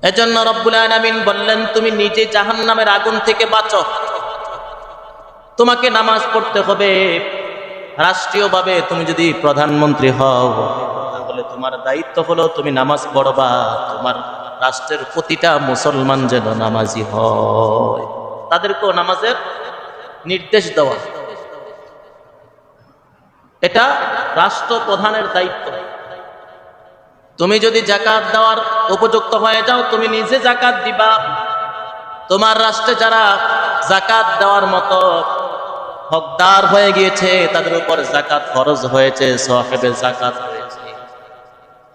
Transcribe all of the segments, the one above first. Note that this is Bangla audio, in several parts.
এজন্য রব্বুল আলামিন বললেন, তুমি নিজে জাহান্নামের আগুন থেকে বাঁচো। তোমাকে নামাজ পড়তে হবে। রাষ্ট্রীয়ভাবে তুমি যদি প্রধানমন্ত্রী হও, তাহলে তোমার দায়িত্ব হলো তুমি নামাজ পড়বা। তোমার রাষ্ট্রের প্রতিটা মুসলমান যেন নামাজি হয়, তাদেরকেও নামাজের নির্দেশ দেওয়া, এটা রাষ্ট্রপ্রধানের দায়িত্ব। তুমি যদি যাকাত দেওয়ার উপযুক্ত হয়ে যাও, তুমি নিজে যাকাত দিবা। তোমার রাষ্ট্রে যারা যাকাত দেওয়ার মতো হকদার হয়ে গিয়েছে, তাদের উপর যাকাত ফরজ হয়েছে, সাহেবে যাকাত হয়েছে,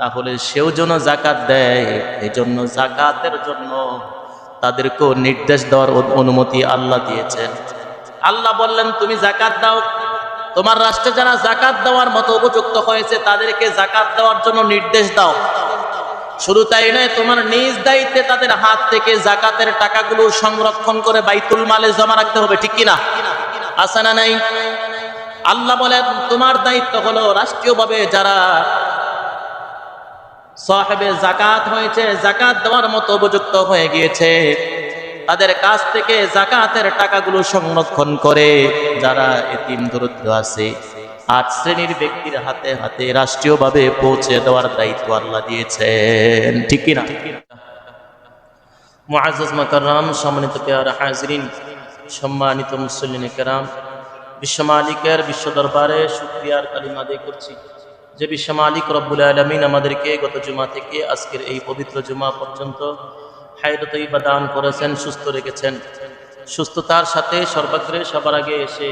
তাহলে সেও যেন যাকাত দেয়। এই জন্য যাকাতের জন্য তাদেরকেও নির্দেশ দেওয়ার অনুমতি আল্লাহ দিয়েছেন। আল্লাহ বললেন, তুমি যাকাত দাও। তোমার রাষ্ট্রে যারা যাকাত দেওয়ার মতো উপযুক্ত হয়েছে, তাদেরকে যাকাত দেওয়ার জন্য নির্দেশ দাও। শুধু তাই নয়, তোমার নিজ দায়িত্বে তাদের হাত থেকে যাকাতের টাকাগুলো সংরক্ষণ করে বাইতুল মালে জমা রাখতে হবে, ঠিক কিনা? আছে না নাই? আল্লাহ বলেন, তোমার দায়িত্ব হলো রাষ্ট্রীয়ভাবে যারা সাহেবে যাকাত হয়েছে, যাকাত দেওয়ার মতো উপযুক্ত হয়ে গিয়েছে, তাদের কাছ থেকে যাকাতের টাকাগুলো সংরক্ষণ করে যারা এতিম দরিদ্র আছে, ৮ শ্রেণীর ব্যক্তির হাতে হাতে রাষ্ট্রীয়ভাবে পৌঁছে দেওয়ার দায়িত্ব আল্লাহ দিয়েছেন, ঠিক কিনা? মুআজ্জাজ মুকাররম, সম্মানিত পেয়ারা হাজিরিন, সম্মানিত মুসল্লিনে কেরাম, বিশ্ব মালিকের বিশ্ব দরবারে শুকরিয়ার কালিমা আদায় করছি যে বিশ্ব মালিক রব্বুল আলামিন আমাদেরকে গত জুমা থেকে আজকের এই পবিত্র জুমা পর্যন্ত হায়াত তৈয়বা দান করেছেন, সুস্থ রেখেছেন। সুস্থতার সাথে সর্বাগ্রে সবার আগে এসে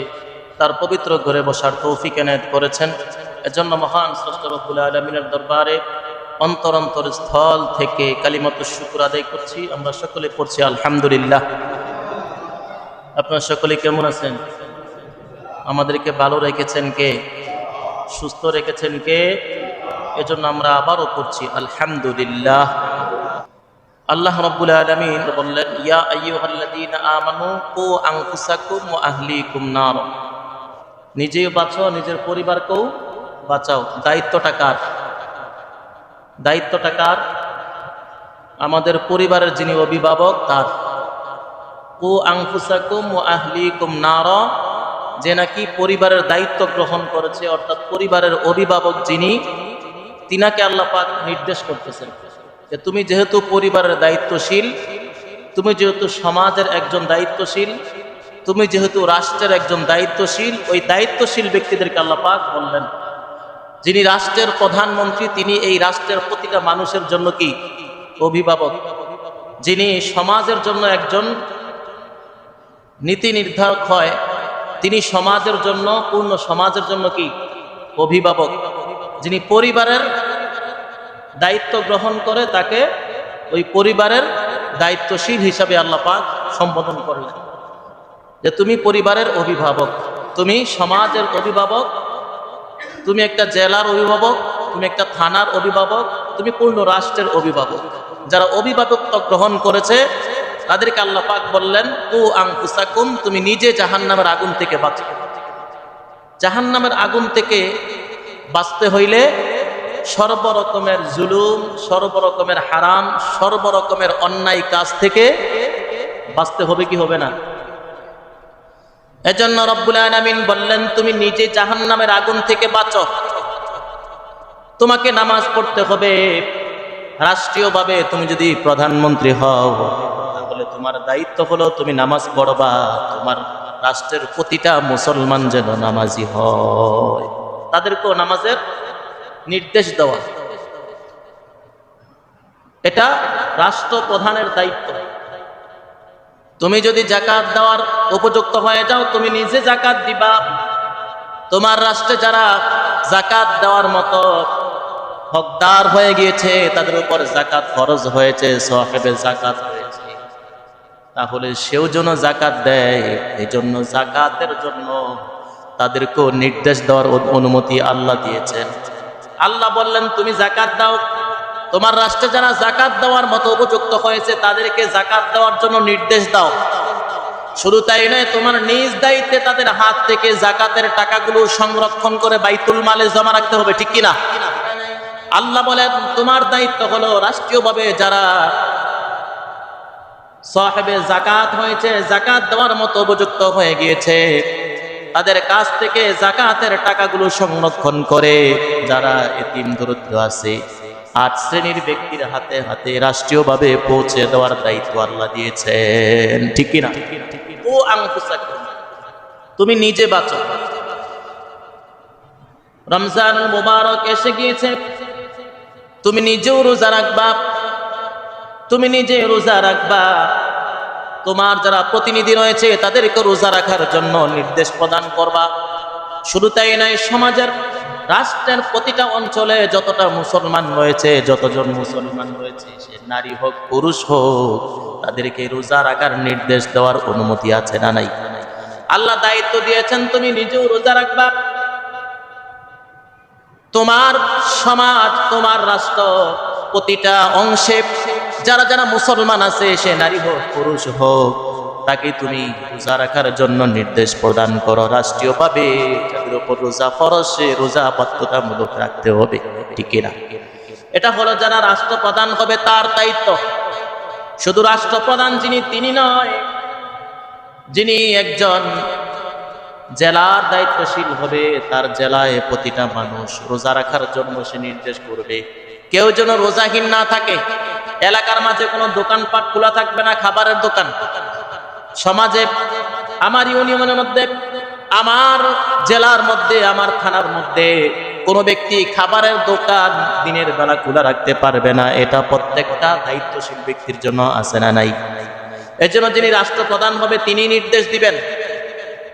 তার পবিত্র ঘরে বসার তৌফিক এনায়েত করেছেন। এজন্য মহান স্রষ্টা রব্বুল আলামিনের দরবারে অন্তর স্থল থেকে কালিমাতুশ শুকর আদায় করছি। আমরা সকলে পড়ছি আলহামদুলিল্লাহ। আপনারা সকলে কেমন আছেন? আমাদেরকে ভালো রেখেছেন কে? সুস্থ রেখেছেন কে? এজন্য আমরা আবারও পড়ছি আলহামদুলিল্লাহ। আল্লাহ রাব্বুল আলামিন বললেন, ইয়া আইয়ুহাল্লাযীনা আমানু কু আনফুসাকুম ওয়া আহলিকুম নার। নিজেও বাঁচো, নিজের পরিবারকেও বাঁচাও। দায়িত্বটা কার? দায়িত্বটা কার? আমাদের পরিবারের যিনি অভিভাবক তার। কু আনফুসাকুম ওয়া আহলিকুম নার, যে নাকি পরিবারের দায়িত্ব গ্রহণ করেছে, অর্থাৎ পরিবারের অভিভাবক যিনি, তিনাকে আল্লাহ পাক নির্দেশ করতেছেন যে তুমি যেহেতু পরিবারের দায়িত্বশীল, তুমি যেহেতু সমাজের একজন দায়িত্বশীল, তুমি যেহেতু রাষ্ট্রের একজন দায়িত্বশীল, ওই দায়িত্বশীল ব্যক্তিদেরকে আল্লাহ পাক বললেন, যিনি রাষ্ট্রের প্রধানমন্ত্রী, তিনি এই রাষ্ট্রের প্রতিটা মানুষের জন্য কি অভিভাবক। যিনি সমাজের জন্য একজন নীতি নির্ধারক হয়, তিনি সমাজের জন্য, পূর্ণ সমাজের জন্য কি অভিভাবক। যিনি পরিবারের দায়িত্ব গ্রহণ করে, তাকে ওই পরিবারের দায়িত্বশীল হিসাবে আল্লাহ পাক সম্বোধন করলেন যে তুমি পরিবারের অভিভাবক, তুমি সমাজের অভিভাবক, তুমি একটা জেলার অভিভাবক, তুমি একটা থানার অভিভাবক, তুমি পূর্ণ রাষ্ট্রের অভিভাবক। যারা অভিভাবকত্ব গ্রহণ করেছে তাদেরকে আল্লাহ পাক বললেন, কু আনফুসাকুম, তুমি নিজে জাহান্নামের আগুন থেকে বাঁচো। জাহান্নামের আগুন থেকে বাঁচতে হইলে সর্বরকমের জুলুম, সর্বরকমের হারাম, সর্বরকমের অন্যায় কাজ থেকে বাঁচতে হবে, কি হবে না? এজন্য রব্বুল আলামিন বললেন, তুমি নিজে জাহান্নামের আগুন থেকে বাঁচো। তোমাকে নামাজ পড়তে হবে। রাষ্ট্রীয়ভাবে তুমি যদি প্রধানমন্ত্রী হও, তাহলে তোমার দায়িত্ব হলো তুমি নামাজ পড়বা। তোমার রাষ্ট্রের প্রতিটা মুসলমান যেন নামাজি হয়, তাদেরকেও নামাজের নির্দেশ দেওয়া, এটা রাষ্ট্রপ্রধানের দায়িত্ব। তুমি যদি যাকাত দেওয়ার উপযুক্ত হয়ে যাও, তুমি নিজে যাকাত দিবা। তোমার রাষ্ট্রে যারা যাকাত দেওয়ার মতো হকদার হয়ে গিয়েছে, তাদের উপর যাকাত ফরজ হয়েছে, সাহেবে যাকাত হয়েছে, তাহলে সেও যেন যাকাত দেয়। এই জন্য যাকাতের জন্য তাদেরকেও নির্দেশ দেওয়ার অনুমতি আল্লাহ দিয়েছেন। আল্লাহ বললেন, তুমি যাকাত দাও। তোমার রাষ্ট্রে যারা যাকাত দেওয়ার মতো উপযুক্ত হয়েছে, তাদেরকে যাকাত দেওয়ার জন্য নির্দেশ দাও। শুধু তাই নয়, তোমার নিজ দায়িত্বে তাদের হাত থেকে যাকাতের টাকাগুলো সংরক্ষণ করে বাইতুল মালে জমা রাখতে হবে, ঠিক কিনা? আল্লাহ বলেন, তোমার দায়িত্ব হলো রাষ্ট্রীয়ভাবে যারা সাহেবে জাকাত হয়েছে, জাকাত দেওয়ার মতো উপযুক্ত হয়ে গিয়েছে, তাদের কাছ থেকে জাকাতের টাকাগুলো সংরক্ষণ করে যারা এতিম দরিদ্র আছে 8 শ্রেণীর ব্যক্তির হাতে হাতে রাষ্ট্রীয়ভাবে পৌঁছে দেওয়ার দায়িত্ব আল্লাহ দিয়েছেন। ঠিক কি না? ও আনফুসাকুম, তুমি নিজে বাঁচো। রমজান মুবারক এসে গিয়েছে, তুমি নিজেও রোজা রাখবা, তুমি নিজে রোজা রাখবা, তোমার যারা প্রতিনিধি রয়েছে তাদেরকে রোজা রাখার জন্য নির্দেশ প্রদান করবা। শুধু তাই নয়, সমাজের রাষ্ট্রের প্রতিটা অঞ্চলে যতটা মুসলমান রয়েছে, যতজন মুসলমান রয়েছে, সে নারী হোক পুরুষ হোক, তাদেরকে রোজা রাখার নির্দেশ দেওয়ার অনুমতি আছে না নাই? আল্লাহ দায়িত্ব দিয়েছেন তুমি নিজেও রোজা রাখবা। তোমার সমাজ, তোমার রাষ্ট্র প্রতিটা অংশে যারা যারা মুসলমান আছে, সে নারী হোক পুরুষ হোক, তাকে তুমি রোজা রাখার জন্য নির্দেশ প্রদান করো। রাষ্ট্রীয়ভাবে যাদের উপর রোজা ফরজ, সে রোজা বাধ্যতামূলক রাখতে হবে। ঠিক না? এটা হলো যারা রাষ্ট্রপ্রধান হবে তার দায়িত্ব। শুধু রাষ্ট্রপ্রধান যিনি, তিনি নয়, যিনি একজন জেলার দায়িত্বশীল হবে, তার জেলায় প্রতিটা মানুষ রোজা রাখার জন্য সে নির্দেশ করবে। কেউ যেন রোজাহীন না থাকে। এলাকার মাঝে কোনো দোকানপাট খোলা থাকবে না, খাবারের দোকান। সমাজে, আমার ইউনিয়নের মধ্যে, আমার জেলার মধ্যে, আমার থানার মধ্যে কোনো ব্যক্তি খাবারের দোকান দিনের বেলা খোলা রাখতে পারবে না। এটা প্রত্যেকটা দায়িত্বশীল ব্যক্তির জন্য আছে না নাই? এজন্য যিনি রাষ্ট্রপ্রধান হবে তিনি নির্দেশ দিবেন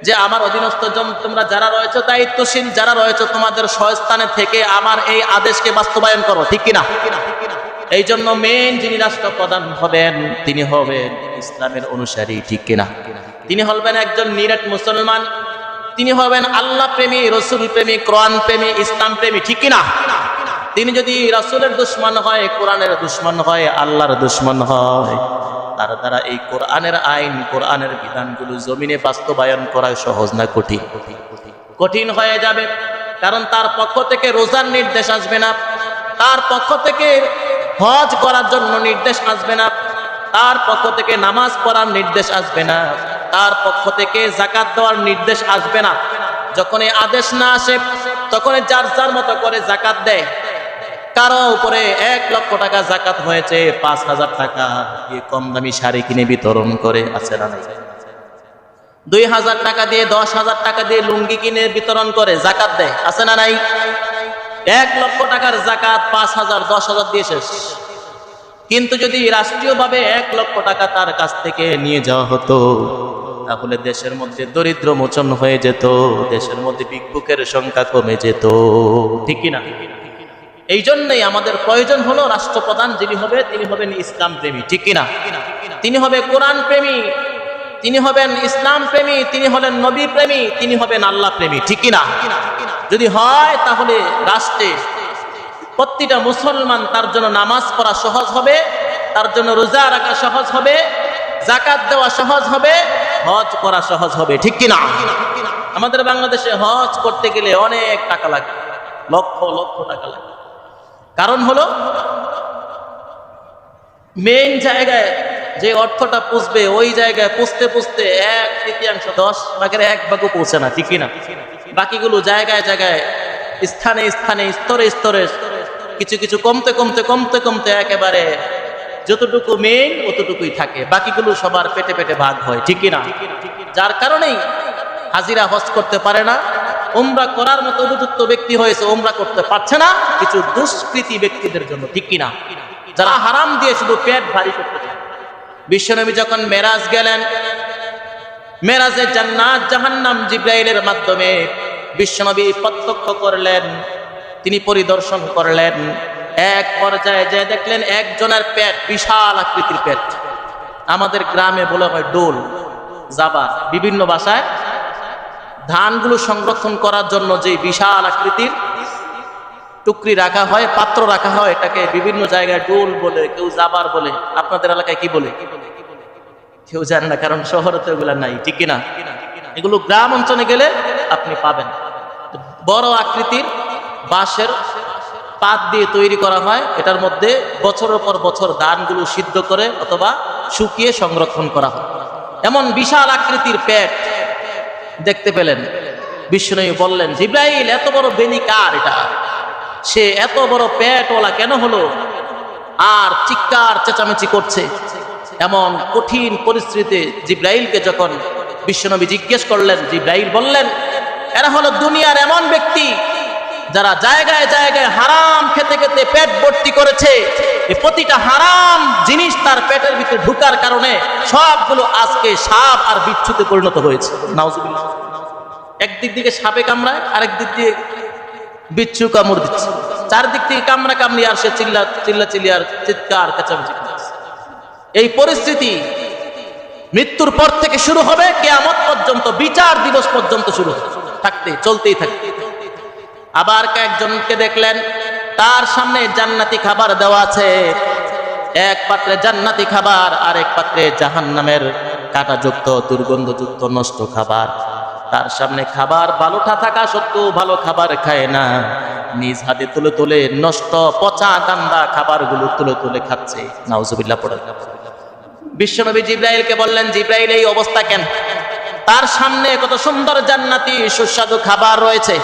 যে আমার অধীনস্থ তোমরা যারা রয়েছে, দায়িত্বশীল যারা রয়েছে, তোমাদের স্বস্থানে থেকে আমার এই আদেশকে বাস্তবায়ন করো। ঠিক কিনা? এই জন্য মেন যিনি রাষ্ট্রপ্রধান হবেন তিনি হবেন ইসলামের অনুসারী। ঠিক কিনা? তিনি হবেন একজন নিরেট মুসলমান, তিনি হবেন আল্লাহ প্রেমী, রসুল প্রেমী, কোরআন প্রেমী, ইসলাম প্রেমী। ঠিক কিনা? তিনি যদি রাসূলের দুশমন হয়, কোরআনের দুশমন হয়, আল্লাহর দুশমন হয়, তার দ্বারা এই কোরআনের আইন, কোরআনের বিধানগুলো জমিনে বাস্তবায়ন করা সহজ না কঠিন? কঠিন হয়ে যাবে। কারণ তার পক্ষ থেকে রোজার নির্দেশ আসবে না, তার পক্ষ থেকে হজ করার জন্য নির্দেশ আসবে না, তার পক্ষ থেকে নামাজ পড়ার নির্দেশ আসবে না, তার পক্ষ থেকে যাকাত দেওয়ার নির্দেশ আসবে না। যখন এই আদেশ না আসে, তখন যার যার মতো করে যাকাত দেয়। কারো উপরে 1 লক্ষ টাকা যাকাত হয়েছে, 5,000 টাকা দিয়ে কম দামি শাড়ি কিনে বিতরণ করে, আছে না নাই? 2,000 টাকা দিয়ে, 10,000 টাকা দিয়ে লুঙ্গি কিনে বিতরণ করে, যাকাত দেয়, আছে না নাই? 1 লক্ষ টাকার যাকাত 5,000, 10,000 দিয়ে শেষ। কিন্তু যদি রাষ্ট্রীয়ভাবে 1 লক্ষ টাকা তার কাছ থেকে নিয়ে যাওয়া হতো, তাহলে দেশের মধ্যে দরিদ্র মোচন হয়ে যেত, দেশের মধ্যে ভিক্ষুকের সংখ্যা কমে যেত। ঠিক কিনা? এই জন্যই আমাদের প্রয়োজন হলো রাষ্ট্রপ্রধান যিনি হবে, তিনি হবেন ইসলাম প্রেমী। ঠিক কিনা? তিনি হবে কোরআন প্রেমী, তিনি হবেন ইসলাম প্রেমী, তিনি হলেন নবী প্রেমী, তিনি হবেন আল্লাহ প্রেমী। ঠিক কিনা? যদি হয় তাহলে রাষ্ট্রে প্রতিটা মুসলমান, তার জন্য নামাজ পড়া সহজ হবে, তার জন্য রোজা রাখা সহজ হবে, যাকাত দেওয়া সহজ হবে, হজ করা সহজ হবে। ঠিক কিনা? আমাদের বাংলাদেশে হজ করতে গেলে অনেক টাকা লাগে, লক্ষ লক্ষ টাকা লাগে। কারণ হলো মেইন জায়গায় যে অর্থটা পুষবে, ওই জায়গায় পুষতে পুষতে 1/3, 10 ভাগের 1 ভাগও পৌঁছে না। ঠিক কিনা? বাকিগুলো জায়গায় জায়গায়, স্থানে স্থানে, স্তরে স্তরে কিছু কিছু কমতে কমতে কমতে কমতে একেবারে যতটুকু মেইন অতটুকুই থাকে, বাকিগুলো সবার পেটে পেটে ভাগ হয়। ঠিক কিনা? যার কারণেই হাজিরা হজ করতে পারে না, উমরা করার মতো উপযুক্ত ব্যক্তি হয়েছে, উমরা করতে পারছে না কিছু দুষ্কৃতী ব্যক্তিদের জন্য। ঠিক কিনা? যারা হারাম দিয়ে শুধু পেট ভারী করতে চায়। বিশ্বনবী যখন মেরাজ গেলেন, মেরাজে জান্নাত জাহান্নাম জিবরাইলের মাধ্যমে বিশ্বনবী প্রত্যক্ষ করলেন, তিনি পরিদর্শন করলেন। এক পর্যায়ে যে দেখলেন একজনের পেট বিশাল আকৃতির পেট, আমাদের গ্রামে বলা হয় ডোল, জাবা, বিভিন্ন ভাষায় ধানগুলো সংরক্ষণ করার জন্য যে বিশাল আকৃতির টুকরি রাখা হয়, পাত্র রাখা হয়, এটাকে বিভিন্ন জায়গায় ডোল বলে, কেউ জাবার বলে। আপনাদের এলাকায় কি বলে? কেউ জানে না, কারণ শহরে তো এগুলা নাই। ঠিক কিনা? এগুলো গ্রাম অঞ্চলে গেলে আপনি পাবেন। বড় আকৃতির বাঁশের পাত দিয়ে তৈরি করা হয়, এটার মধ্যে বছরের পর বছর ধানগুলো সিদ্ধ করে অথবা শুকিয়ে সংরক্ষণ করা হয়। এমন বিশাল আকৃতির পেট দেখতে পেলেন। বিশ্বনবী বললেন, জিবরাইল, এত বড় বেনি কার এটা? সে এত বড় পেটওয়ালা কেন হলো? আর চিৎকার চেঁচামেচি করছে। এমন কঠিন পরিস্থিতিতে জিবরাইলকে যখন বিশ্বনবী জিজ্ঞেস করলেন, জিবরাইল বললেন, এরা হলো দুনিয়ার এমন ব্যক্তি যারা জায়গায় জায়গায় হারাম খেতে খেতে পেট ভর্তি করেছে। এই প্রতিটা হারাম জিনিস তার পেটের ভিতরে ঢুকার কারণে সবগুলো আজকে সাপ আর বিচ্ছুতে পরিণত হয়েছে। নাউজুবিল্লাহ। একদিক দিকে সাপে কামড়ায়, আরেক দিক দিয়ে বিচ্ছু কামড় দিচ্ছে, চারদিক থেকে কামড়া কামড়ি, আর সে চিল্লা আর চিৎকার চেঁচামেচি করছে। এই পরিস্থিতি মৃত্যুর পর থেকে শুরু হবে, কিয়ামত পর্যন্ত, বিচার দিবস পর্যন্ত শুরু থাকতে চলতেই থাকবে। আবার কয়েকজনকে দেখলেন তার সামনে জান্নাতি খাবার দেওয়া আছে। এক পাত্রে জান্নাতি খাবার, আর এক পাত্রে জাহান্নামের কাঁটাযুক্ত দুর্গন্ধযুক্ত নষ্ট খাবার। তার সামনে খাবার বালুটা থাকা সত্ত্বেও ভালো খাবার খায় না, নিজ হাতে তুলে তুলে নষ্ট পচা গান্দা খাবারগুলো তুলে তুলে খাচ্ছে। নাউজুবিল্লাহ পড়ে। বিশ্বনবী জিবরাইলকে বললেন, জিবরাইল, এই অবস্থা কেন? তার সামনে কত সুন্দর জান্নাতি সুস্বাদু খাবার রয়েছে,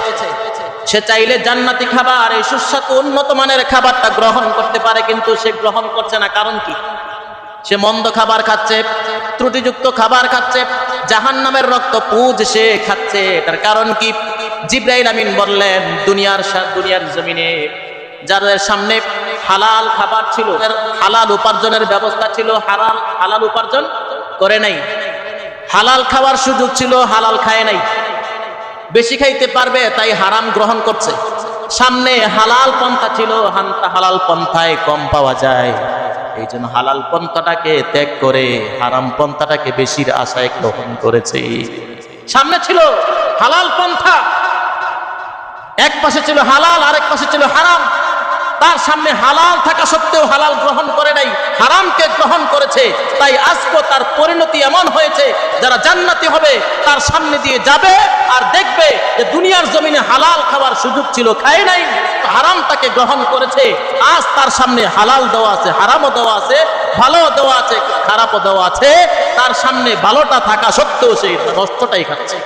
সে চাইলে জান্নাতি খাবার, এই সুস্বাদু উন্নত মানের খাবারটা গ্রহণ করতে পারে, কিন্তু সে গ্রহণ করছে না। কারণ কি? সে মন্দ খাবার খাচ্ছে, ত্রুটিযুক্ত খাবার খাচ্ছে, জাহান্নামের রক্ত পুজ সে খাচ্ছে। এটার কারণ কি? জিবরাইল আমিন বললেন, দুনিয়ার জমিনে যাদের সামনে হালাল খাবার ছিল, হালাল উপার্জনের ব্যবস্থা ছিল, হালাল উপার্জন করে নাই, হালাল খাওয়ার সুযোগ ছিল, হালাল খায় নাই, বেশি খাইতে পারবে তাই হারাম গ্রহণ করছে। সামনে হালাল পন্থা ছিল, হালাল পন্থায় কম পাওয়া যায়, এই জন্য হালাল পন্থাটাকে ত্যাগ করে হারাম পন্থাটাকে বেশির আশায় গ্রহণ করেছে। সামনে ছিল হালাল পন্থা, এক পাশে ছিল হালাল, আরেক পাশে ছিল হারাম। তার সামনে হালাল থাকা সত্ত্বেও হালাল গ্রহণ করে নাই, হারামকে গ্রহণ করেছে। তাই আজকে তার পরিণতি এমন হয়েছে, যারা জান্নাতি হবে তার সামনে দিয়ে যাবে আর দেখবে যে দুনিয়ার জমিনে হালাল খাওয়ার সুযোগ ছিল, খায় নাই, হারাম তাকে গ্রহণ করেছে। আজ তার সামনে হালাল দেওয়া আছে, হারামও দেওয়া আছে, ভালো দেওয়া আছে, খারাপও দেওয়া আছে। তার সামনে ভালোটা থাকা সত্ত্বেও সেই নষ্টটাই খাচ্ছে।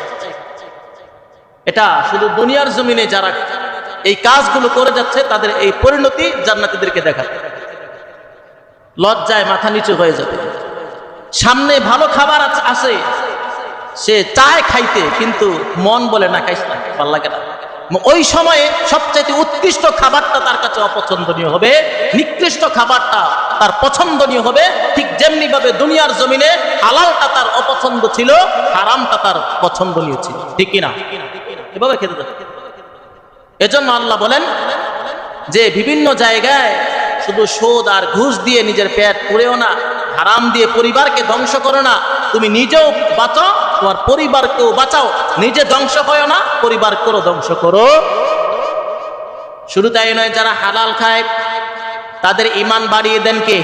এটা শুধু দুনিয়ার জমিনে যারা এই কাজগুলো করে যাচ্ছে তাদের এই পরিণতি জান্নাতীদেরকে দেখাবে। লজ্জায় মাথা নিচু হয়ে যাবে। সামনে ভালো খাবার আছে, সে চায় খাইতে, কিন্তু মন বলে না, খাইস না, ভালো লাগে না। ওই সময়ে সবচেয়ে উৎকৃষ্ট খাবারটা তার কাছে অপছন্দনীয় হবে, নিকৃষ্ট খাবারটা তার পছন্দনীয় হবে। ঠিক যেমনি ভাবে দুনিয়ার জমিনে হালালটা তার অপছন্দ ছিল, হারামটা তার পছন্দনীয় ছিল। ঠিক কিনা? এভাবে খেতে থাকে। এজন্য আল্লাহ বলেন যে বিভিন্ন জায়গায় শুধু সুদ আর ঘুষ দিয়ে নিজের পেট পুড়েও না, হারাম দিয়ে পরিবারকে ধ্বংস করো না। তুমি নিজেও বাঁচো, তোমার পরিবারকেও বাঁচাও, নিজে ধ্বংস হয় না, পরিবারকেও ধ্বংস করো। শুরু তাই নয়, যারা হালাল খায় তাদের ঈমান বাড়িয়ে দেন কে?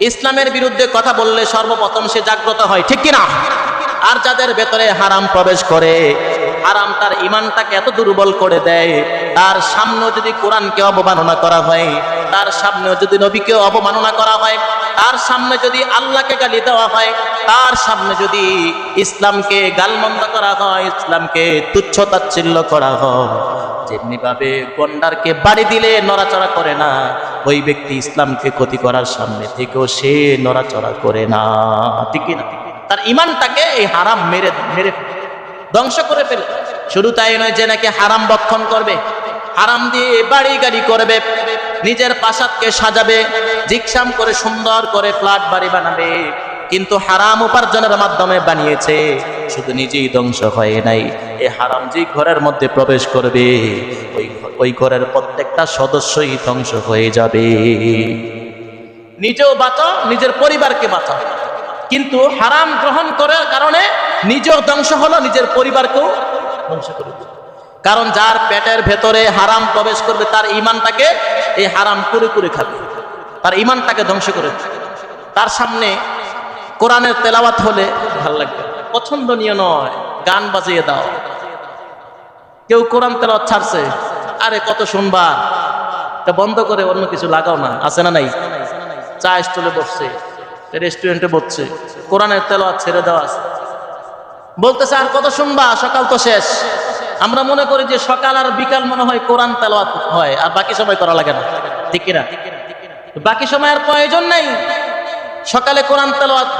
ইসলামের বিরুদ্ধে কথা বললে সর্বপ্রথম সে জাগ্রত হয়। ঠিক কিনা? আর যাদের ভেতরে হারাম প্রবেশ করে, হারাম তার ঈমানটাকে এত দুর্বল করে দেয়, তার সামনে যদি কোরআনকে অবমাননা করা হয়, তার সামনে যদি নবীকে অবমাননা করা হয়, তার সামনে যদি আল্লাহকে গালি দেওয়া হয়, তার সামনে যদি ইসলামকে গালমন্দ করা হয়, ইসলামকে তুচ্ছ তাচ্ছিল্য করা হয়, যেমনি ভাবে গন্ডারকে বাড়ি দিলে নড়াচড়া করে না, ওই ব্যক্তি ইসলামকে ক্ষতি করার সামনে থেকেও সে নড়াচড়া করে না। ঠিক না? তার ঈমানটাকে এই হারাম মেরে ধ্বংস করে ফেলে। শুধু তাই নয়, যে নাকি হারাম ভক্ষণ করবে, হারাম দিয়ে বাড়ি গাড়ি করবে, নিজের প্রাসাদকে সাজাবে, জিকসাম করে সুন্দর করে ফ্ল্যাট বাড়ি বানাবে, কিন্তু হারাম উপার্জনের মাধ্যমে বানিয়েছে, শুধু নিজেই ধ্বংস হয় নাই, এই হারাম যে ঘরের মধ্যে প্রবেশ করবে, ওই ঘরের প্রত্যেকটা সদস্যই ধ্বংস হয়ে যাবে। নিজেও বাঁচাও, নিজের পরিবারকে বাঁচাও, কিন্তু হারাম গ্রহণ করার কারণে নিজেও ধ্বংস হলো, নিজের পরিবারকেও ধ্বংস করে। কারণ যার পেটের ভেতরে হারাম প্রবেশ করবে, তার ঈমানটাকে এই হারাম করে করে খাবে, তার ঈমানটাকে ধ্বংস করে। তার সামনে কোরআনের তেলাওয়াত হলে ভালো লাগবে, পছন্দনীয় নয়, গান বাজিয়ে দাও। কেউ কোরআন তেলাওয়াত ছাড়ছে, আরে কত শুনবা, এটা বন্ধ করে অন্য কিছু লাগাও না, আছে না নাই? চা স্টলে বসছে, রেস্টুরেন্টে বসছে, কোরআনের তেলাওয়াত ছেড়ে দেওয়া আছে, বলতেছে আর কত শুনবা, সকাল তো শেষ। আমরা মনে করি যে সকাল আর বিকাল মনে হয় কোরআন তেলাওয়াত হয়, আর বাকি সময় করা লাগে না, ঠিক কিনা? বাকি সময় আর প্রয়োজন নেই। সকালে কোরআন তেলাওয়াত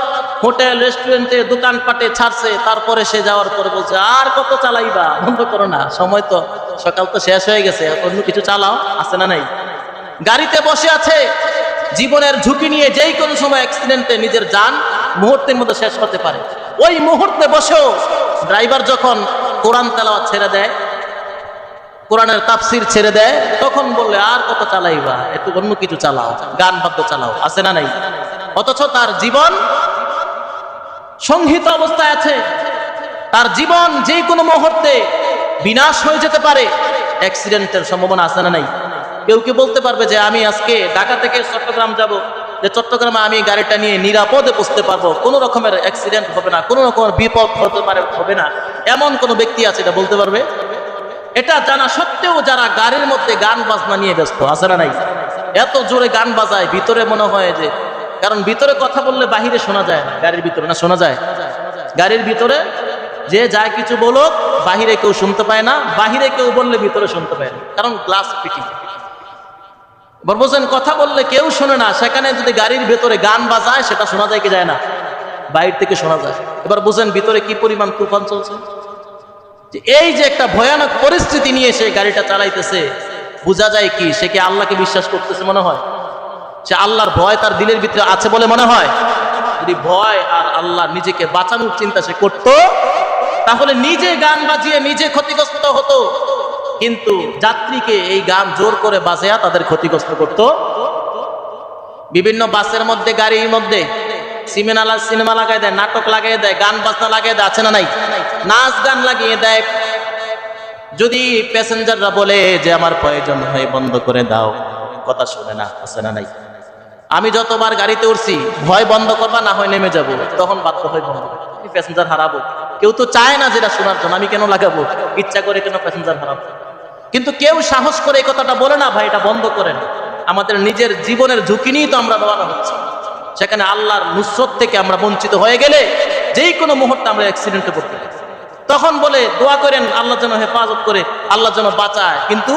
হোটেল রেস্টুরেন্টে দোকানপাটে ছাড়ছে, তারপরে সে যাওয়ার পরে বলছে আর কত চালাইবা, বন্ধ করো না, সময় তো সকাল তো শেষ হয়ে গেছে, অন্য কিছু চালাও, আছে না নাই? গাড়িতে বসে আছে, জীবনের ঝুঁকি নিয়ে যেই কোনো সময় অ্যাক্সিডেন্টে নিজের যান মুহূর্তের মধ্যে শেষ হতে পারে। ওই মুহূর্তে বসেও ড্রাইভার যখন কোরআন তেলাওয়াত ছেড়ে দেয়, কোরআনের তাফসির ছেড়ে দেয়, তখন বললে আর কত চালাইবা, একটু অন্য কিছু চালাও, গান বাদ্য চালাও, আছে না নাই? অথচ তার জীবন সংহিত অবস্থায় আছে, তার জীবন যে কোনো মুহূর্তে বিনাশ হয়ে যেতে পারে, অ্যাক্সিডেন্টের সম্ভাবনা আছে না নাই? কেউ কি বলতে পারবে যে আমি আজকে ঢাকা থেকে চট্টগ্রাম যাব, যে চট্টগ্রামে আমি গাড়িটা নিয়ে নিরাপদে পৌঁছতে পারবো, কোনো রকমের অ্যাক্সিডেন্ট হবে না, কোনো রকমের বিপদ হতে পারে হবে না, এমন কোনো ব্যক্তি আছে এটা বলতে পারবে? এটা জানা সত্ত্বেও যারা গাড়ির মধ্যে গান বাজনা নিয়ে ব্যস্ত, আছে না নাই? এত জোরে গান বাজায়, ভিতরে মনে হয় যে, কারণ ভিতরে কথা বললে বাহিরে শোনা যায় না, গাড়ির ভিতরে না শোনা যায়? গাড়ির ভিতরে যে যা কিছু বলো বাহিরে কেউ শুনতে পায় না, বাহিরে কেউ বললে ভিতরে শুনতে পায় না, কারণ গ্লাস ফিটিং। এবার বোঝেন, কথা বললে কেউ শোনে না, সেখানে যদি গাড়ির ভেতরে গান বাজায় সেটা শোনা যায় কি যায় না? বাইরে থেকে শোনা যায়। এবার বোঝেন ভিতরে কি পরিমাণ তুফান চলছে। এই যে একটা ভয়ানক পরিস্থিতি নিয়ে সে গাড়িটা চালাইতেছে, বোঝা যায় কি সে কি আল্লাহকে বিশ্বাস করতেছে মনে হয়? সে আল্লাহর ভয় তার দিলের ভিতরে আছে বলে মনে হয়? যদি ভয় আর আল্লাহ নিজেকে বাঁচানোর চিন্তা সে করত, তাহলে নিজে গান বাজিয়ে নিজে ক্ষতিগ্রস্ত হতো, কিন্তু যাত্রীকে এই গান জোর করে বাজায়া তাদের ক্ষতিগ্রস্ত করত। বিভিন্ন বাসের মধ্যে, গাড়ির মধ্যে সিনেমা লাগাই দেয়, নাটক লাগিয়ে দেয়, গান বাজনা লাগিয়ে দেয়, আছে না নাই? নাচ গান লাগিয়ে দেয়। যদি প্যাসেঞ্জাররা বলে যে আমার প্রয়োজন হয় বন্ধ করে দাও, কথা শুনে না, আছে না নাই? আমি যতবার গাড়িতে উঠছি, ভয় বন্ধ করবা না হয় নেমে যাব, তখন বাধ্য হয় বন্ধ, প্যাসেঞ্জার হারাবো। কেউ তো চায় না যেটা শোনার জন্য, আমি কেন লাগাবো, ইচ্ছা করে কেন প্যাসেঞ্জার হারাবো? কিন্তু কেউ সাহস করে এই কথাটা বলে না, ভাই এটা বন্ধ করেন, আমাদের নিজের জীবনের ঝুঁকি নিয়ে তো আমরা রওনা হচ্ছি। সেখানে আল্লাহর নুসরত থেকে আমরা বঞ্চিত হয়ে গেলে যেই কোনো মুহূর্তে আমরা অ্যাক্সিডেন্টে পড়তে পারি। তখন বলে দোয়া করেন আল্লাহ যেন হেফাজত করে, আল্লাহ যেন বাঁচায়, কিন্তু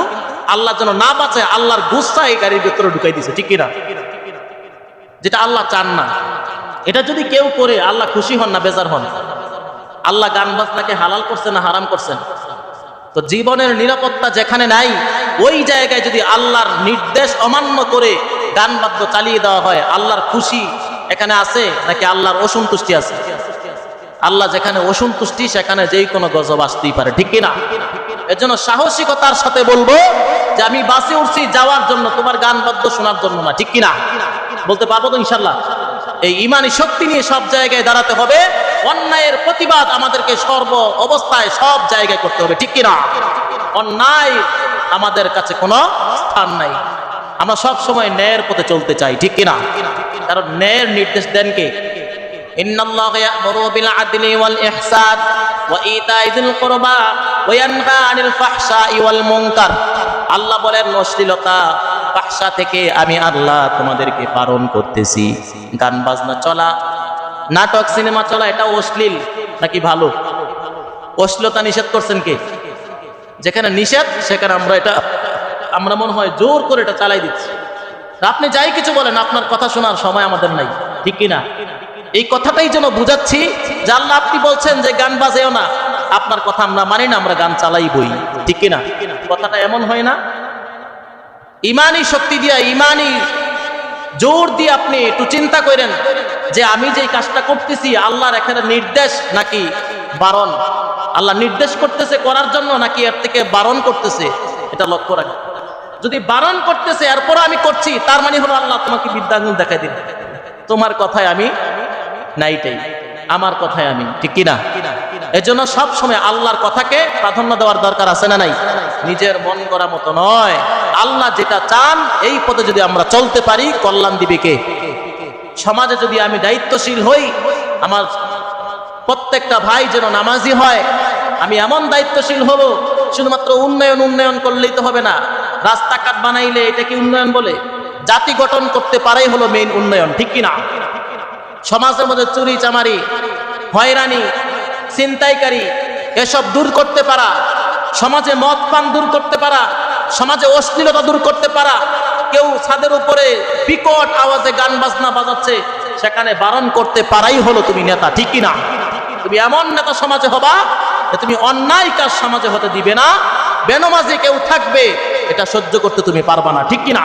আল্লাহ যেন না বাঁচায়, আল্লাহর গুসা এই গাড়ির ভেতরে ঢুকাই দিছে, ঠিক কিনা? যেটা আল্লাহ চান না। এটা যদি কেউ করে আল্লাহ খুশি হন না বেজার হন? আল্লাহ গান বাজনাকে হালাল করছেন না হারাম করছেন? তো জীবনের নিরাপত্তা যেখানে নাই, ওই জায়গায় যদি আল্লাহর নির্দেশ অমান্য করে গান বাদ্য চালিয়ে দেওয়া হয়, আল্লাহর খুশি এখানে আছে নাকি আল্লাহর অসন্তুষ্টি আছে? আল্লাহ যেখানে অসন্তুষ্টি সেখানে যেই কোনো গজব আসতেই পারে, ঠিক কিনা? এর জন্য সাহসিকতার সাথে বলবো যে আমি বাসে উঠছি যাওয়ার জন্য, তোমার গান বাদ্য শোনার জন্য না, ঠিক কিনা? বলতে পারবো তো ইনশাল্লাহ? এই ইমানি শক্তি নিয়ে সব জায়গায় দাঁড়াতে হবে। অন্যায়ের প্রতিবাদ আমাদেরকে সর্ব অবস্থায় সব জায়গায় করতে হবে, ঠিক কিনা? অন্যায় আমাদের কাছে কোনো স্থান নাই। আমরা সব সময় ন্যায়ের পথে চলতে চাই, ঠিক কিনা? কারণ ন্যায়ের নির্দেশ দেন কে? ইন্নাল্লাহা ইয়া'মুরু বিল আদলি ওয়াল ইহসান ওয়া ইতা'i যিল কুরবা ওয়া ইয়ানহা আনিল ফাহশা'i ওয়াল মুনকার। আল্লাহ বলেন অশ্লীলতা ফাহশা থেকে আমি আল্লাহ তোমাদেরকে বারণ করতেছি। গান বাজনা চলা, নাটক সিনেমা চলা, এটা অশ্লীল নাকি ভালো? অশ্লীলতা নিষেধ করছেন কে? যেখানে নিষেধ সেখানে আমরা মনে হয় জোর করে এটা চালাই দিচ্ছি। আপনি যাই কিছু বলেন, আপনার কথা শোনার সময় আমাদের নাই, ঠিক কিনা? এই কথাটাই যেন বুঝাচ্ছি যে আল্লাহ আপনি বলছেন যে গান বাজেও না, আপনার কথা আমরা মানি না, আমরা গান চালাইবই, ঠিক কিনা? কথাটা এমন হয় না? ইমানি শক্তি দিয়া, ইমানি জোর দিয়ে আপনি একটু চিন্তা করেন যে আমি যে কাজটা করতেছি আল্লাহর এখানে নির্দেশ নাকি বারণ? আল্লাহ নির্দেশ করতেছে করার জন্য নাকি এর থেকে বারণ করতেছে, এটা লক্ষ্য রাখেন। যদি বারণ করতেছে এরপর আমি করছি, তার মানে হলো আল্লাহ তোমাকে বিদ্যাঙ্গুল দেখাই দিন, তোমার কথায় আমি নাইটাই, আমার কথায় আমি, ঠিক কিনা? এজন্য সব সময় আল্লাহর কথাকে প্রাধান্য দেওয়ার দরকার আছে না নাই? নিজের মন করা মতো নয়, আল্লাহ যেটা চান এই পথে যদি আমরা চলতে পারি, কল্যাণ দিবে কে? সমাজে যদি আমি দায়িত্বশীল হই, আমার প্রত্যেকটা ভাই যেন নামাজি হয়, আমি এমন দায়িত্বশীল হব, শুধুমাত্র উন্নয়ন করলেই তো হবে না। রাস্তাঘাট বানাইলে এটা কি উন্নয়ন বলে? জাতি গঠন করতে পারাই হলো মেইন উন্নয়ন, ঠিক কিনা? সমাজের মধ্যে চুরি চামারি, হয়রানি, ছিনতাইকারী এসব দূর করতে পারা, সমাজে মদ পান দূর করতে পারা, সমাজে অশ্লীলতা দূর করতে পারা। কেউ ছাদের উপরে বিকট আওয়াজে গান বাজনা বাজাচ্ছে, সেখানে বারণ করতে পারাই হলো তুমি নেতা, ঠিক কিনা? তুমি এমন নেতা সমাজে হবা যে তুমি অন্যায় কাজ সমাজে হতে দিবে না। বেনমাজি কেউ থাকবে, এটা সহ্য করতে তুমি পারবা না, ঠিক কিনা?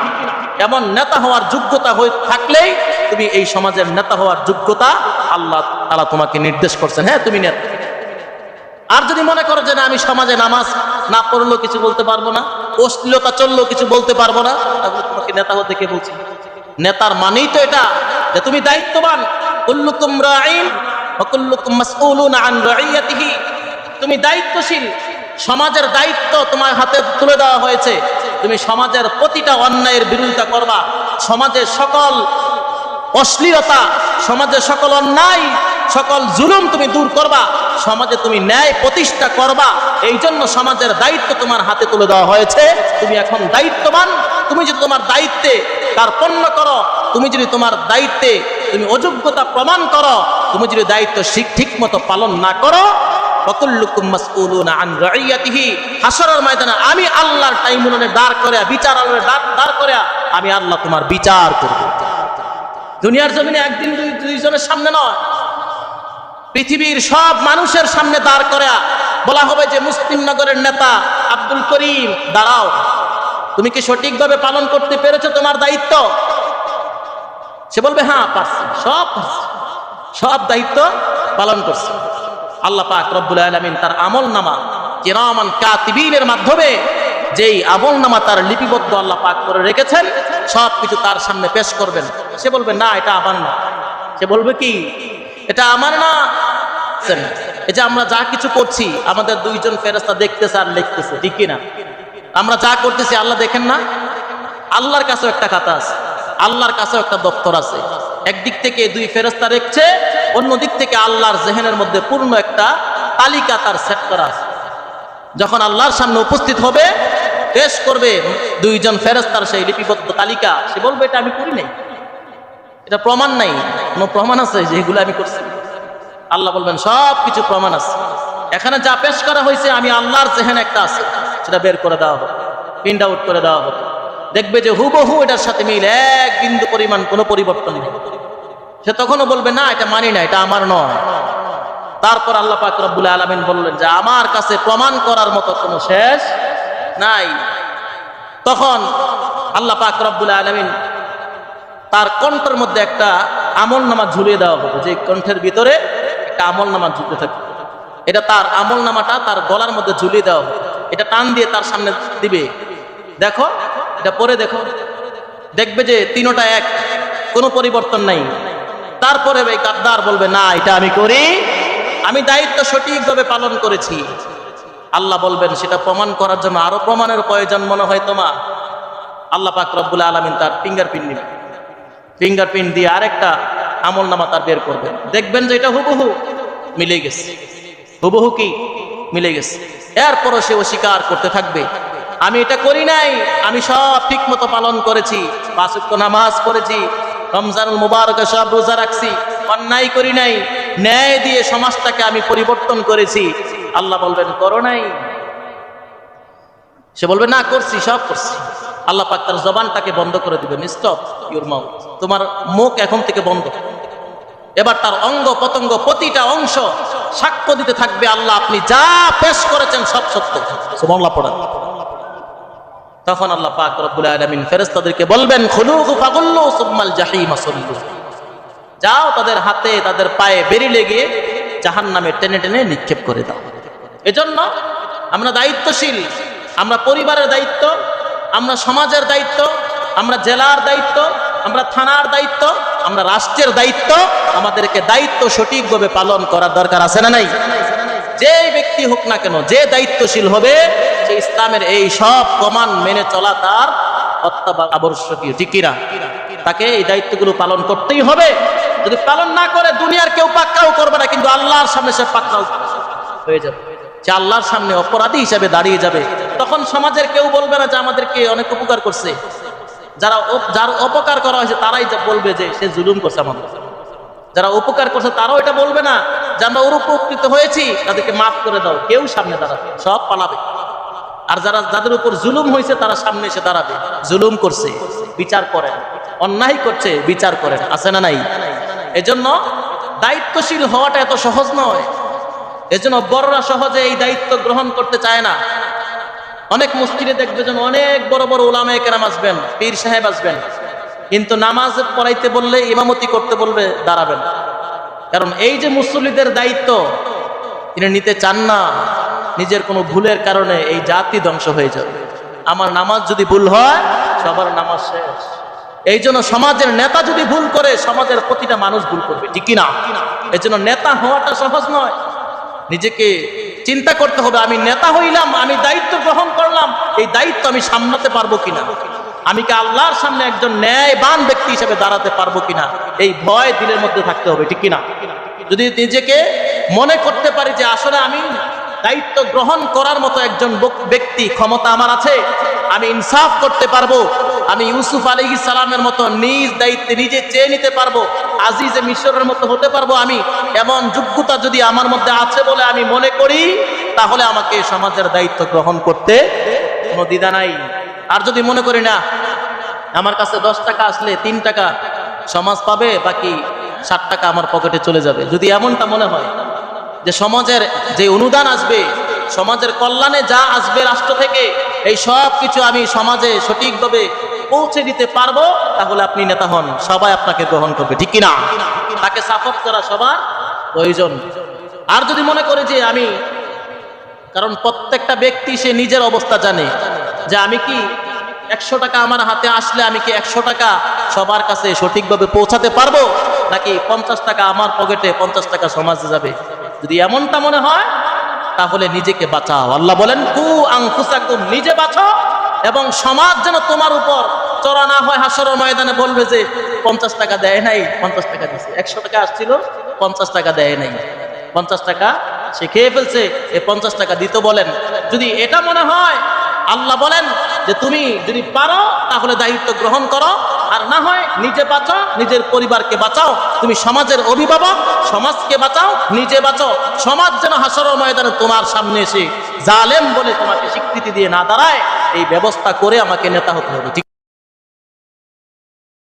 এমন নেতা হওয়ার যোগ্যতা হয়ে থাকলেই তুমি এই সমাজের নেতা হওয়ার যোগ্যতা আল্লাহ তাআলা তোমাকে নির্দেশ করছেন, হ্যাঁ তুমি নেতা। আর যদি মনে করো যে না আমি সমাজে নামাজ না পড়লেও কিছু বলতে পারবো না, অশ্লীলতা চললেও কিছু বলতে পারবো না, তাহলে তোমাকে নেতা হতে কে বলছে? নেতার মানেই তো এটা যে তুমি দায়িত্ববান। কুল্লুকুম রাঈন ওয়া কুল্লুকুম মাসউলুন আন রাইয়াতিহি। তুমি দায়িত্বশীল, সমাজের দায়িত্ব তোমার হাতে তুলে দেওয়া হয়েছে। তুমি সমাজের প্রতিটা অন্যায়ের বিরোধিতা করবা, সমাজের সকল অশ্লীলতা, সমাজের সকল অন্যায়, সকল জুলুম তুমি দূর করবা, সমাজে তুমি ন্যায় প্রতিষ্ঠা করবা। এই জন্য সমাজের দায়িত্ব তোমার হাতে তুলে দেওয়া হয়েছে। তুমি এখন দায়িত্ববান। তুমি যদি তোমার দায়িত্বে কার্পণ্য করো, তুমি যদি তোমার দায়িত্বে তুমি অযোগ্যতা প্রমাণ করো, তুমি যদি দায়িত্ব ঠিক মতো পালন না করো, ওয়াকুল্লুকুম মাসউলুনা আন রাইয়াতিহি, হাসরের ময়দানে আমি আল্লাহর ট্রাইব্যুনালে দাঁড় করিয়া, বিচারালয়ে দাঁড় করিয়া আমি আল্লাহ তোমার বিচার করব। দুনিয়ার জমিনে একদিন দুইজনের সামনে নয়, পৃথিবীর সব মানুষের সামনে দাঁড় করিয়া বলা হবে যে মুসলিমনগরের নেতা আব্দুল করিম, দাঁড়াও, তুমি কি সঠিকভাবে পালন করতে পেরেছো তোমার দায়িত্ব? সে বলবে হ্যাঁ পারছি, সব দায়িত্ব পালন করছে। আল্লাহ পাক রব্বুল আলামিন তার আমলনামা কিরামান কাতিবিনের মাধ্যমে যেই আমলনামা তার লিপিবদ্ধ আল্লাহ পাক করে রেখেছেন, সবকিছু তার সামনে পেশ করবেন। সে বলবে না এটা আমার না। সে বলবে কি এটা আমার না? এই যে আমরা যা কিছু করছি আমাদের দুইজন ফেরেশতা দেখতেছে আর লিখতেছে, ঠিক কি না? আমরা যা করতেছি আল্লাহ দেখেন না? আল্লাহর কাছেও একটা খাতা আছে, আল্লাহর কাছেও একটা দপ্তর আছে। একদিক থেকে দুই ফেরেশতা দেখছে, অন্য দিক থেকে আল্লাহর জেহেনের মধ্যে পূর্ণ একটা তালিকা তার সেট করা আছে। যখন আল্লাহর সামনে উপস্থিত হবে, পেশ করবে দুইজন ফেরেশতার সেই লিপিবদ্ধ তালিকা, সে বলবে এটা আমি করি নাই, এটা প্রমাণ নাই। কোনো প্রমাণ আছে যে এগুলো আমি করছি? আল্লাহ বলবেন সব কিছু প্রমাণ আছে, এখানে যা পেশ করা হয়েছে আমি আল্লাহর জেহেন একটা আছে, সেটা বের করে দেওয়া হবে, প্রিন্ট আউট করে দেওয়া হবে। দেখবে যে হুবহু এটার সাথে মিল, এক বিন্দু পরিমাণ কোনো পরিবর্তন নেই। সে তখনও বলবে না এটা মানি না, এটা আমার নয়। তারপর আল্লাহ পাক রব্বুল আলামিন বললেন যে আমার কাছে প্রমাণ করার মতো কোনো শেষ নাই। তখন আল্লাহ পাক রব্বুল আলামিন তার কণ্ঠের মধ্যে একটা আমলনামা ঝুলিয়ে দেওয়া হবে, যে কণ্ঠের ভিতরে একটা আমলনামা ঝুলে থাকে। এটা তার আমলনামাটা তার গলার মধ্যে ঝুলিয়ে দেওয়া হবে। এটা টান দিয়ে তার সামনে দিবে, দেখো এটা পরে দেখো, দেখবে যে তিনটা এক, কোনো পরিবর্তন নাই। তারপরে এই গাদ্দার বলবে না এটা আমি করি, আমি দায়িত্ব সঠিকভাবে পালন করেছি। আল্লাহ বলবেন সেটা প্রমাণ করার জন্য আরো প্রমাণের প্রয়োজন মনে হয় তোমার। আল্লাহ পাক রব্বুল আলামিন তার ফিঙ্গারপ্রিন্ট নেবেন, ফিঙ্গারপ্রিন্ট দিয়ে আরেকটা আমলনামা তার বের করবেন। দেখবেন যে এটা হুবহু মিলে গেছে, হুবহু কি মিলে গেছে। এরপরও সে অস্বীকার করতে থাকবে, আমি এটা করি নাই, আমি সব ঠিক মতো পালন করেছি, 5 ওয়াক্ত নামাজ পড়েছি, রমজানুল মুবারকে সব রোজা রাখছি, অন্যায় করি নাই, ন্যায় দিয়ে সমাজটাকে আমি পরিবর্তন করেছি। আল্লাহ বলবেন করো নাই? সে বলবে না করছি, সব করছি। আল্লাহ পাক তার জবানটাকে বন্ধ করে দিবেন, স্টপ ইউর মাউথ, তোমার মুখ এখন থেকে বন্ধ। এবার তার অঙ্গ প্রত্যঙ্গ প্রতিটা অংশ সাক্ষ্য দিতে থাকবে আল্লাহ আপনি যা পেশ করেছেন সব সত্য। সুবহানাল্লাহ পড়া। তখন আল্লাহ পাক রব্বুল আলামিন ফেরেশতাদেরকে বলবেন খুলুহু ফাগুল্লু সুম্মাল জাহিমা সাল্লু, যাও তাদের হাতে তাদের পায়ে বেরি লেগে জাহান্নামে টেনে টেনে নিক্ষেপ করে দাও। এজন্য আমরা দায়িত্বশীল, আমরা পরিবারের দায়িত্ব, আমরা সমাজের দায়িত্ব, আমরা জেলার দায়িত্ব, আমরা থানার দায়িত্ব, আমরা রাষ্ট্রের দায়িত্ব, আমাদেরকে দায়িত্ব সঠিকভাবে পালন করার দরকার আছে না নাই? যে ব্যক্তি হোক না কেন, যে দায়িত্বশীল হবে, সে ইসলামের এই সব প্রমাণ মেনে চলা তার আবশ্যকীয়, ঠিক কিনা? তাকে এই দায়িত্বগুলো পালন করতেই হবে। যদি পালন না করে দুনিয়ার কেউ পাক্কাও করবে না, কিন্তু আল্লাহর সামনে সে পাক্কাও হয়ে যাবে, সে আল্লাহর সামনে অপরাধী হিসেবে দাঁড়িয়ে যাবে। তখন সমাজের কেউ বলবে না যে আমাদেরকে অনেক উপকার করছে, যার অপকার করা হয়েছে তারাই বলবে যে সে জুলুম করছে আমাদের। যারা উপকার করছে তারাও এটা বলবে না যে আমরা উপকৃত হয়েছি, তাদেরকে মাফ করে দাও। কেউ সামনে দাঁড়াবে, সব পালাবে। আর যাদের উপর জুলুম হয়েছে তারা সামনে এসে দাঁড়াবে। জুলুম করছে, বিচার করেন। অন্যায় করছে, বিচার করেন। আছে না নাই? এজন্য দায়িত্বশীল হওয়াটা এত সহজ নয়। এজন্য বড়রা সহজে এই দায়িত্ব গ্রহণ করতে চায় না। অনেক মসজিদে দেখবে যেন অনেক বড় বড় উলামায়ে কেরাম আসবেন, পীর সাহেব আসবেন, কিন্তু নামাজ পড়াইতে বললে, ইমামতি করতে বলবে, দাঁড়াবেন। কারণ এই যে মুসল্লিদের দায়িত্ব তিনি নিতে চান না। নিজের কোনো ভুলের কারণে এই জাতি ধ্বংস হয়ে যাবে। আমার নামাজ যদি ভুল হয়, সবার নামাজ শেষ। এই জন্য সমাজের নেতা যদি ভুল করে, সমাজের প্রতিটা মানুষ ভুল করবে, ঠিক কিনা? এই জন্য নেতা হওয়াটা সহজ নয়। নিজেকে চিন্তা করতে হবে, আমি নেতা হইলাম, আমি দায়িত্ব গ্রহণ করলাম, এই দায়িত্ব আমি সামলাতে পারবো কিনা, আমি কি আল্লাহর সামনে একজন ন্যায়বান ব্যক্তি হিসেবে দাঁড়াতে পারবো কিনা, এই ভয় দিলের মধ্যে থাকতে হবে, ঠিক কিনা? যদি নিজেকে মনে করতে পারি যে আসলে আমি দায়িত্ব গ্রহণ করার মতো একজন ব্যক্তি, ক্ষমতা আমার আছে, আমি ইনসাফ করতে পারবো, আমি ইউসুফ আলাইহিস সালামের মতো নিজ দায়িত্বে নিজে চেয়ে নিতে পারবো, আজিজে মিশরের মতো হতে পারবো, আমি এমন যোগ্যতা যদি আমার মধ্যে আছে বলে আমি মনে করি, তাহলে আমাকে সমাজের দায়িত্ব গ্রহণ করতে কোনো দ্বিধা নাই। আর যদি মনে করি না, আমার কাছে 10 টাকা আসলে 3 টাকা সমাজ পাবে, বাকি 60 টাকা আমার পকেটে চলে যাবে, যদি এমনটা মনে হয় যে সমাজের যে অনুদান আসবে, সমাজের কল্যাণে যা আসবে রাষ্ট্র থেকে, এই সব কিছু আমি সমাজে সঠিকভাবে পৌঁছে দিতে পারবো, তাহলে আপনি নেতা হন, সবাই আপনাকে গ্রহণ করবে, ঠিক কিনা? তাকে সাপোর্ট করা সবার প্রয়োজন। আর যদি মনে করে যে আমি, কারণ প্রত্যেকটা ব্যক্তি সে নিজের অবস্থা জানে, যে আমি কি 100 টাকা আমার হাতে আসলে আমি কি 100 টাকা সবার কাছে সঠিকভাবে পৌঁছাতে পারবো, নাকি 50 টাকা আমার পকেটে, 50 টাকা সমাজে যাবে। যদি এমনটা মনে হয়, তাহলে নিজেকে বাঁচাও। আল্লাহ বলেন, কু আনফুসাকুম, নিজে বাঁচাও, এবং সমাজ যেন তোমার উপর চড়া না হয়। হাসরের ময়দানে বলবে যে 50 টাকা দেয় নাই, 50 টাকা দিছে, 100 টাকা আসছিল, 50 টাকা দেয় নাই, 50 টাকা সে খেয়ে ফেলছে, এই 50 টাকা দিতে বলেন। যদি এটা মনে হয়, আল্লাহ বলেন যে তুমি যদি পারো তাহলে দায়িত্ব গ্রহণ করো, আর না হয় নিজে বাঁচাও, নিজের পরিবারকে বাঁচাও। তুমি সমাজের অভিভাবক, সমাজকে বাঁচাও, নিজে বাঁচাও। সমাজ যেন হাসরের ময়দানে তোমার সামনে এসে জালেম বলে তোমাকে স্বীকৃতি দিয়ে না দাঁড়ায়, এই ব্যবস্থা করে আমাকে নেতা হতে হবে, ঠিক?